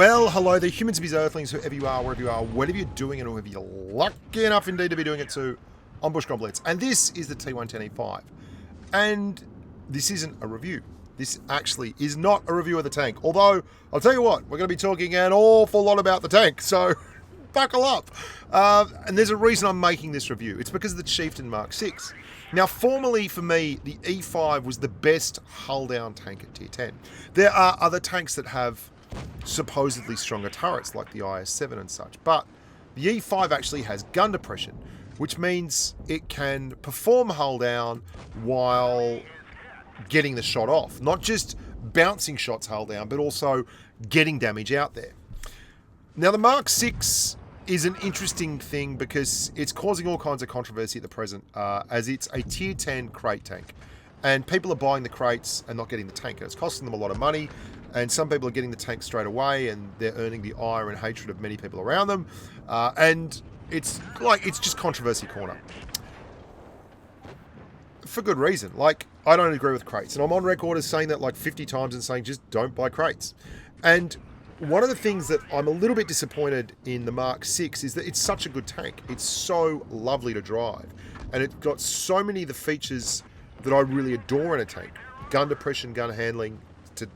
Well, hello there, humans, bees, earthlings, whoever you are, wherever you are, whatever you're doing, and whoever you're lucky enough indeed to be doing it to, I'm Bushka Blitz, and this is the T110e5. And this isn't a review. This actually is not a review of the tank. Although, I'll tell you what, we're going to be talking an awful lot about the tank, so buckle up. And there's a reason I'm making this review. It's because of the Chieftain Mk6. Now, formerly for me, the E5 was the best hull-down tank at tier 10. There are other tanks that have supposedly stronger turrets like the IS-7 and such, but the E5 actually has gun depression, which means it can perform hull down while getting the shot off. Not just bouncing shots hull down, but also getting damage out there. Now, the Mk6 is an interesting thing because it's causing all kinds of controversy at the present, as it's a tier 10 crate tank. And people are buying the crates and not getting the tank. And it's costing them a lot of money. And some people are getting the tank straight away, and they're earning the ire and hatred of many people around them. And it's just controversy corner. For good reason. Like, I don't agree with crates. And I'm on record as saying that like 50 times and saying just don't buy crates. And one of the things that I'm a little bit disappointed in the Mk6 is that it's such a good tank. It's so lovely to drive. And it's got so many of the features that I really adore in a tank. Gun depression, gun handling,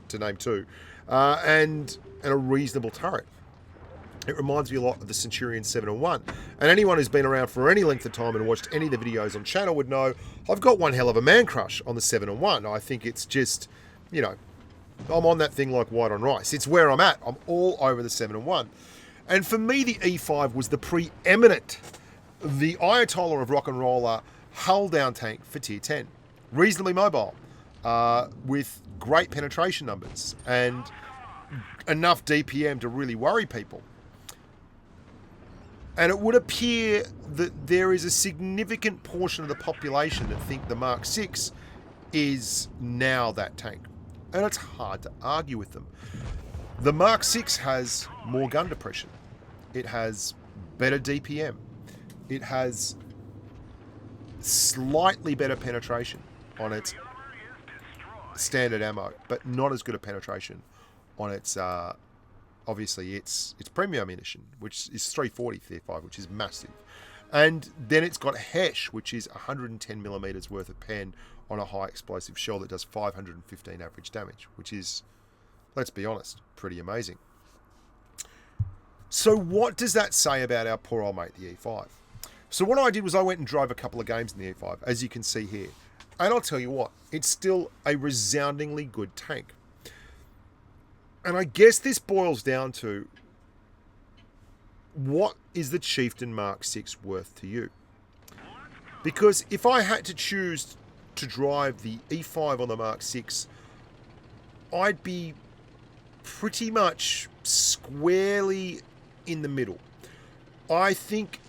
to name two, and a reasonable turret. It reminds me a lot of the Centurion 7-1. And anyone who's been around for any length of time and watched any of the videos on channel would know I've got one hell of a man crush on the 7-1. I think it's just, you know, I'm on that thing like white on rice. It's where I'm at. I'm all over the 7-1. And for me, the E5 was the preeminent, the Ayatollah of rock and roller hull down tank for tier 10. Reasonably mobile, with great penetration numbers and enough DPM to really worry people. And it would appear that there is a significant portion of the population that think the Mk6 is now that tank. And it's hard to argue with them. The Mk6 has more gun depression. It has better DPM. It has slightly better penetration on its standard ammo, but not as good a penetration on its obviously its premium ammunition, which is 340 tier 5, which is massive. And then it's got Hesh, which is 110 millimeters worth of pen on a high explosive shell that does 515 average damage, which is, let's be honest, pretty amazing. So what does that say about our poor old mate, the E5? So what I did was I went and drove a couple of games in the E5, as you can see here. And I'll tell you what, it's still a resoundingly good tank. And I guess this boils down to, what is the Chieftain Mk6 worth to you? Because if I had to choose to drive the E5 on the Mk6, I'd be pretty much squarely in the middle. I think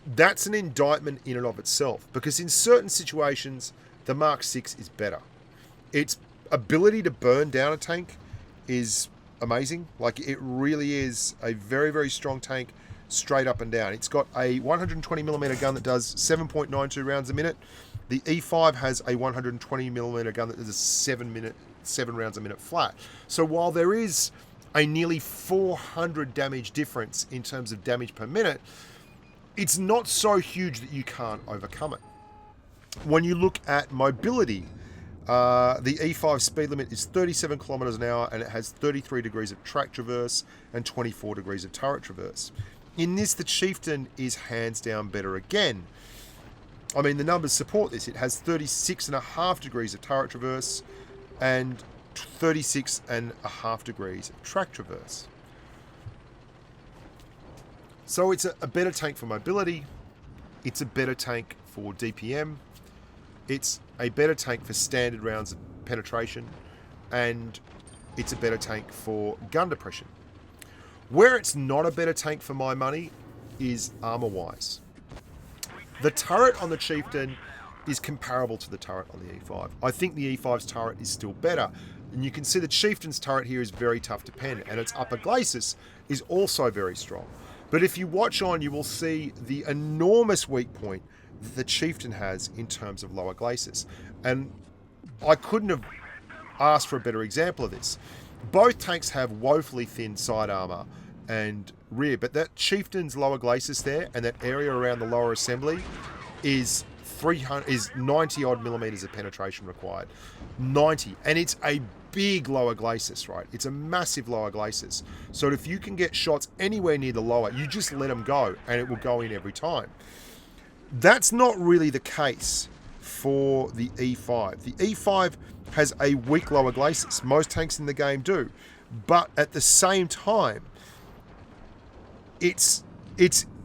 that's an indictment in and of itself, because in certain situations, the Mk6 is better. Its ability to burn down a tank is amazing. Like, it really is a very, very strong tank, straight up and down. It's got a 120mm gun that does 7.92 rounds a minute. The E5 has a 120mm gun that does 7 rounds a minute flat. So while there is a nearly 400 damage difference in terms of damage per minute, it's not so huge that you can't overcome it. When you look at mobility, the E5 speed limit is 37 kilometers an hour, and it has 33 degrees of track traverse and 24 degrees of turret traverse. In this, the Chieftain is hands down better again. I mean, the numbers support this. It has 36.5 degrees of turret traverse and 36.5 degrees of track traverse. So it's a better tank for mobility. It's a better tank for DPM. It's a better tank for standard rounds of penetration, and it's a better tank for gun depression. Where it's not a better tank for my money is armor-wise. The turret on the Chieftain is comparable to the turret on the E5. I think the E5's turret is still better, and you can see the Chieftain's turret here is very tough to pen, and its upper glacis is also very strong. But if you watch on, you will see the enormous weak point that the Chieftain has in terms of lower glacis. And I couldn't have asked for a better example of this. Both tanks have woefully thin side armor and rear, but that Chieftain's lower glacis there and that area around the lower assembly is 90 odd millimeters of penetration required. 90, and it's a big lower glacis, right? It's a massive lower glacis. So if you can get shots anywhere near the lower, you just let them go and it will go in every time. That's not really the case for the E5. The E5 has a weak lower glacis. Most tanks in the game do. But at the same time, it's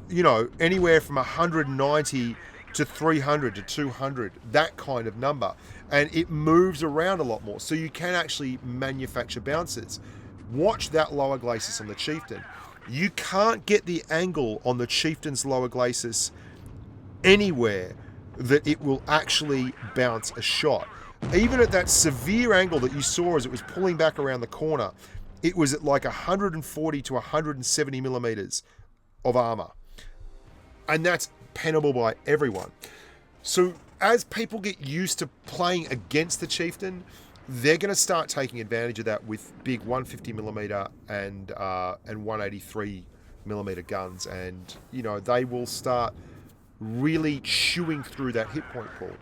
you know, anywhere from 190 to 300 to 200, that kind of number. And it moves around a lot more. So you can actually manufacture bounces. Watch that lower glacis on the Chieftain. You can't get the angle on the Chieftain's lower glacis anywhere that it will actually bounce a shot. Even at that severe angle that you saw as it was pulling back around the corner, it was at like 140 to 170 millimeters of armor. And that's pennable by everyone. So as people get used to playing against the Chieftain, they're going to start taking advantage of that with big 150 millimeter and 183 millimeter guns. And, you know, they will start really chewing through that hit point pool.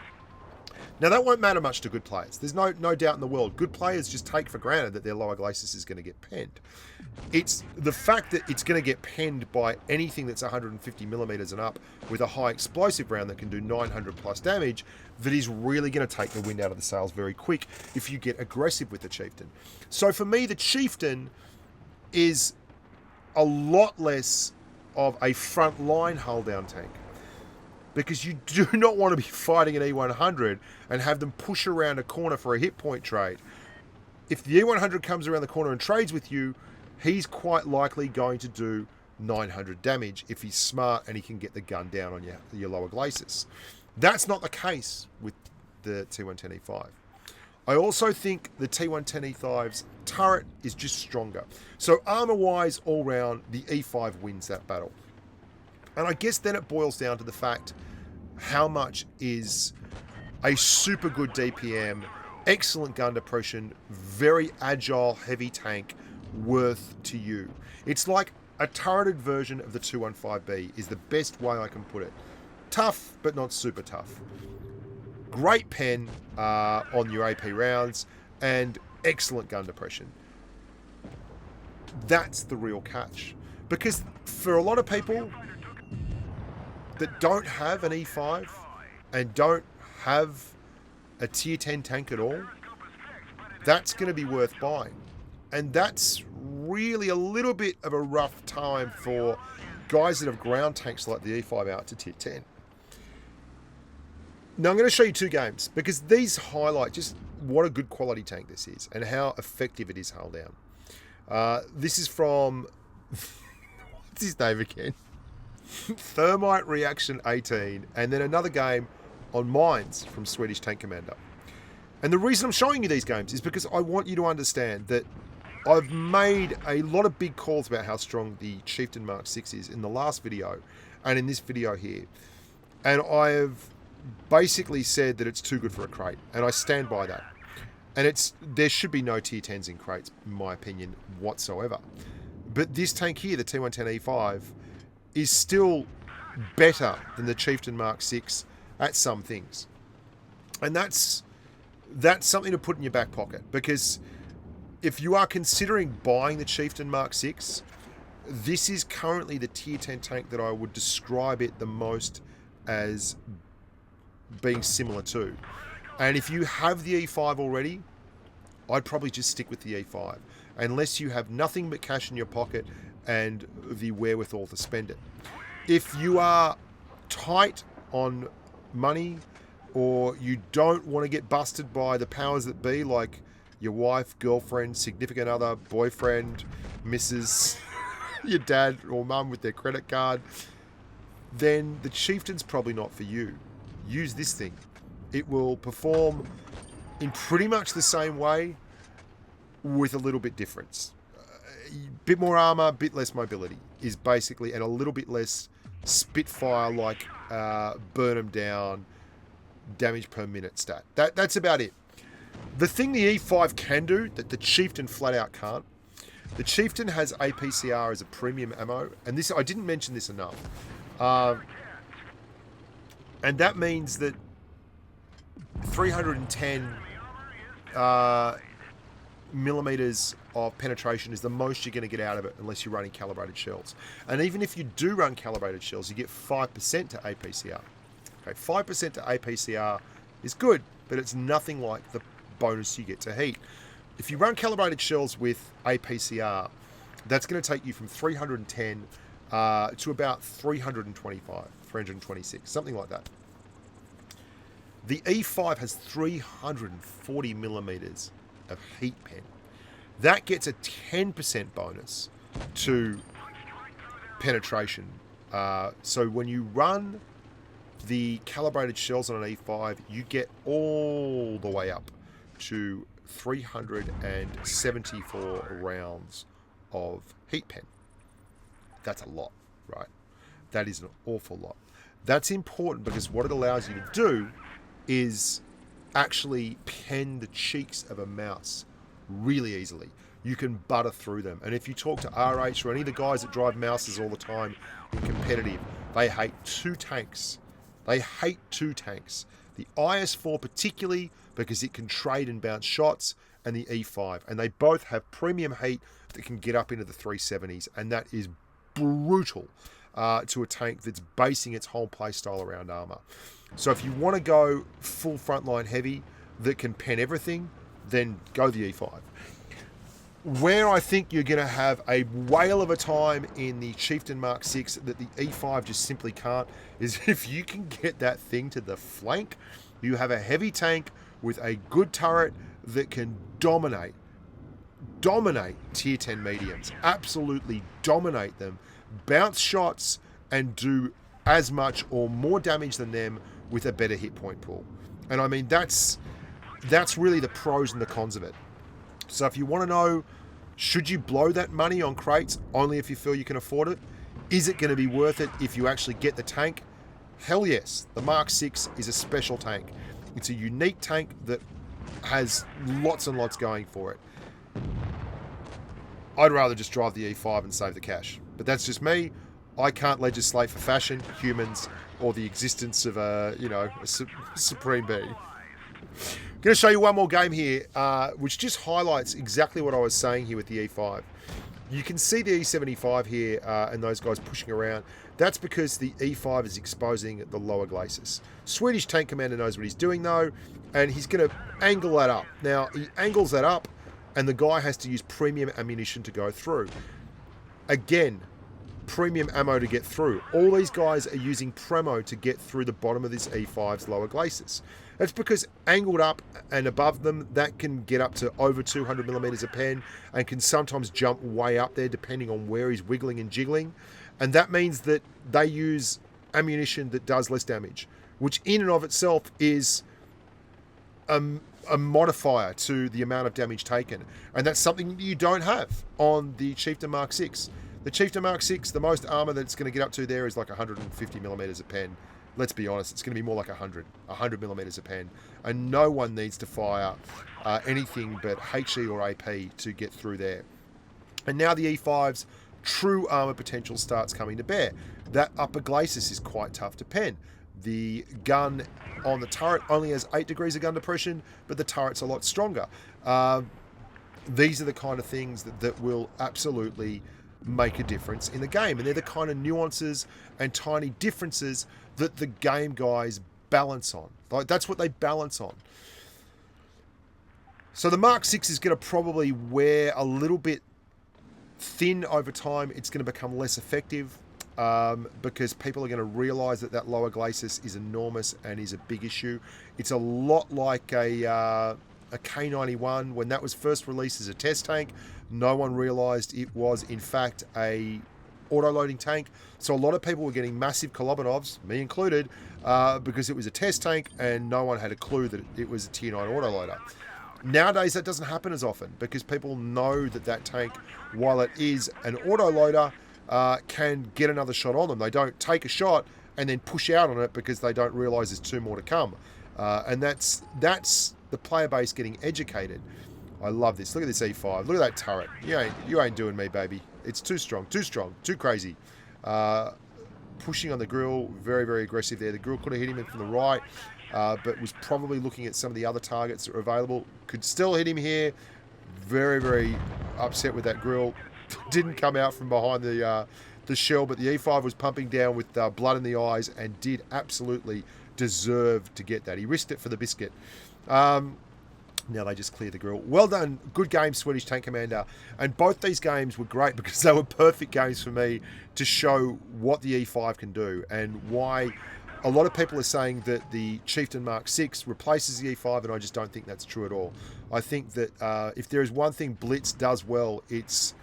Now, that won't matter much to good players. There's no doubt in the world. Good players just take for granted that their lower glacis is going to get penned. It's the fact that it's going to get penned by anything that's 150 millimeters and up with a high explosive round that can do 900 plus damage that is really going to take the wind out of the sails very quick if you get aggressive with the Chieftain. So for me, the Chieftain is a lot less of a front-line hull-down tank, because you do not want to be fighting an E100 and have them push around a corner for a hit point trade. If the E100 comes around the corner and trades with you, he's quite likely going to do 900 damage if he's smart and he can get the gun down on your lower glacis. That's not the case with the T110e5. I also think the T110e5's turret is just stronger. So armor-wise, all round, the E5 wins that battle. And I guess then it boils down to the fact, how much is a super good DPM, excellent gun depression, very agile, heavy tank worth to you? It's like a turreted version of the 215B is the best way I can put it. Tough, but not super tough. Great pen on your AP rounds and excellent gun depression. That's the real catch. Because for a lot of people that don't have an E5 and don't have a tier 10 tank at all, that's going to be worth buying. And that's really a little bit of a rough time for guys that have ground tanks like the E5 out to tier 10. Now I'm going to show you two games, because these highlight just what a good quality tank this is and how effective it is hull down. This is from, what's his name again? Thermite Reaction 18, and then another game on Mines from Swedish Tank Commander. And the reason I'm showing you these games is because I want you to understand that I've made a lot of big calls about how strong the Chieftain Mk6 is in the last video and in this video here. And I have basically said that it's too good for a crate, and I stand by that. And there should be no tier 10s in crates, in my opinion, whatsoever. But this tank here, the T110e5, is still better than the Chieftain Mk6 at some things. And that's something to put in your back pocket, because if you are considering buying the Chieftain Mk6, this is currently the tier 10 tank that I would describe it the most as being similar to. And if you have the E5 already, I'd probably just stick with the E5, unless you have nothing but cash in your pocket and the wherewithal to spend it. If you are tight on money, or you don't want to get busted by the powers that be, like your wife, girlfriend, significant other, boyfriend, missus, your dad or mum with their credit card, then the Chieftain's probably not for you. Use this thing. It will perform in pretty much the same way with a little bit difference. Bit more armor, bit less mobility is basically, and a little bit less Spitfire like burn them down damage per minute stat. That's about it. The thing the E5 can do that the Chieftain flat out can't, the Chieftain has APCR as a premium ammo, and this, I didn't mention this enough. And that means that 310 millimeters of penetration is the most you're going to get out of it unless you're running calibrated shells. And even if you do run calibrated shells, you get 5% to APCR. Okay, 5% to APCR is good, but it's nothing like the bonus you get to heat. If you run calibrated shells with APCR, that's going to take you from 310 to about 325, 326, something like that. The E5 has 340 millimeters of heat pen. That gets a 10% bonus to penetration. So when you run the calibrated shells on an E5, you get all the way up to 374 rounds of heat pen. That's a lot, right? That is an awful lot. That's important because what it allows you to do is actually pen the cheeks of a mouse really easily. You can butter through them. And if you talk to RH or any of the guys that drive mouses all the time in competitive, they hate two tanks. They hate two tanks. The IS-4 particularly because it can trade and bounce shots, and the E5. And they both have premium heat that can get up into the 370s, and that is brutal to a tank that's basing its whole play style around armor. So if you want to go full frontline heavy that can pen everything, then go the E5. Where I think you're going to have a whale of a time in the Chieftain Mk6 that the E5 just simply can't is if you can get that thing to the flank. You have a heavy tank with a good turret that can dominate tier 10 mediums, absolutely dominate them, bounce shots and do as much or more damage than them with a better hit point pool. And I mean, that's really the pros and the cons of it. So if you want to know, should you blow that money on crates only if you feel you can afford it? Is it going to be worth it if you actually get the tank? Hell yes. The Mk6 is a special tank. It's a unique tank that has lots and lots going for it. I'd rather just drive the E5 and save the cash. But that's just me. I can't legislate for fashion, humans, or the existence of a supreme being. I'm going to show you one more game here, which just highlights exactly what I was saying here with the E5. You can see the E75 here and those guys pushing around. That's because the E5 is exposing the lower glacis. Swedish tank commander knows what he's doing though, and he's going to angle that up. Now, he angles that up, and the guy has to use premium ammunition to go through. Again, premium ammo to get through. All these guys are using Premo to get through the bottom of this E5's lower glacis. That's because angled up and above them, that can get up to over 200 millimeters a pen and can sometimes jump way up there depending on where he's wiggling and jiggling. And that means that they use ammunition that does less damage, which in and of itself is a modifier to the amount of damage taken. And that's something you don't have on the Chieftain Mk6. The Chieftain Mk6, the most armor that it's going to get up to there is like 150 millimeters a pen. Let's be honest, it's going to be more like 100 millimeters a pen. And no one needs to fire anything but HE or AP to get through there. And now the E5's true armor potential starts coming to bear. That upper glacis is quite tough to pen. The gun on the turret only has 8 degrees of gun depression, but the turret's a lot stronger. These are the kind of things that will absolutely make a difference in the game, and they're the kind of nuances and tiny differences that the game guys balance on. Like, that's what they balance on. So the Mk6 is going to probably wear a little bit thin over time. It's going to become less effective because people are going to realize that lower glacis is enormous and is a big issue. It's a lot like a K91 when that was first released as a test tank. No one realized it was in fact a auto-loading tank. So a lot of people were getting massive Kolobanovs, me included, because it was a test tank and no one had a clue that it was a tier 9 autoloader. Nowadays that doesn't happen as often because people know that tank, while it is an autoloader, can get another shot on them. They don't take a shot and then push out on it because they don't realize there's 2 more to come. And that's the player base getting educated. I love this. Look at this E5. Look at that turret. You ain't doing me, baby. It's too strong, too crazy. Pushing on the grill, very, very aggressive there. The grill could have hit him from the right, but was probably looking at some of the other targets that were available. Could still hit him here. Very, very upset with that grill. Didn't come out from behind the shell, but the E5 was pumping down with blood in the eyes and did absolutely deserve to get that. He risked it for the biscuit. Now they just clear the grill. Well done. Good game, Swedish Tank Commander. And both these games were great because they were perfect games for me to show what the E5 can do and why a lot of people are saying that the Chieftain Mk6 replaces the E5, and I just don't think that's true at all. I think that if there is one thing Blitz does well, it's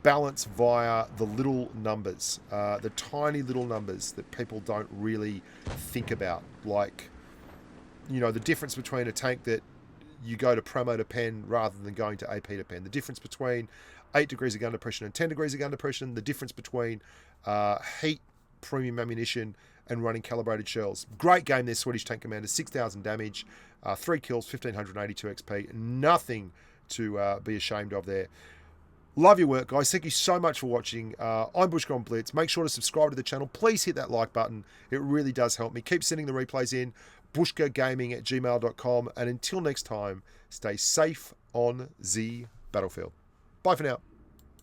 balance via the little numbers, the tiny little numbers that people don't really think about. Like, the difference between a tank that you go to Pramo to pen rather than going to AP to pen. The difference between 8 degrees of gun depression and 10 degrees of gun depression. The difference between heat, premium ammunition, and running calibrated shells. Great game there, Swedish Tank Commander. 6,000 damage, 3 kills, 1,582 XP. Nothing to be ashamed of there. Love your work, guys. Thank you so much for watching. I'm Bushka on Blitz. Make sure to subscribe to the channel. Please hit that like button. It really does help me. Keep sending the replays in. bushkagaming@gmail.com. And until next time, stay safe on the battlefield. Bye for now.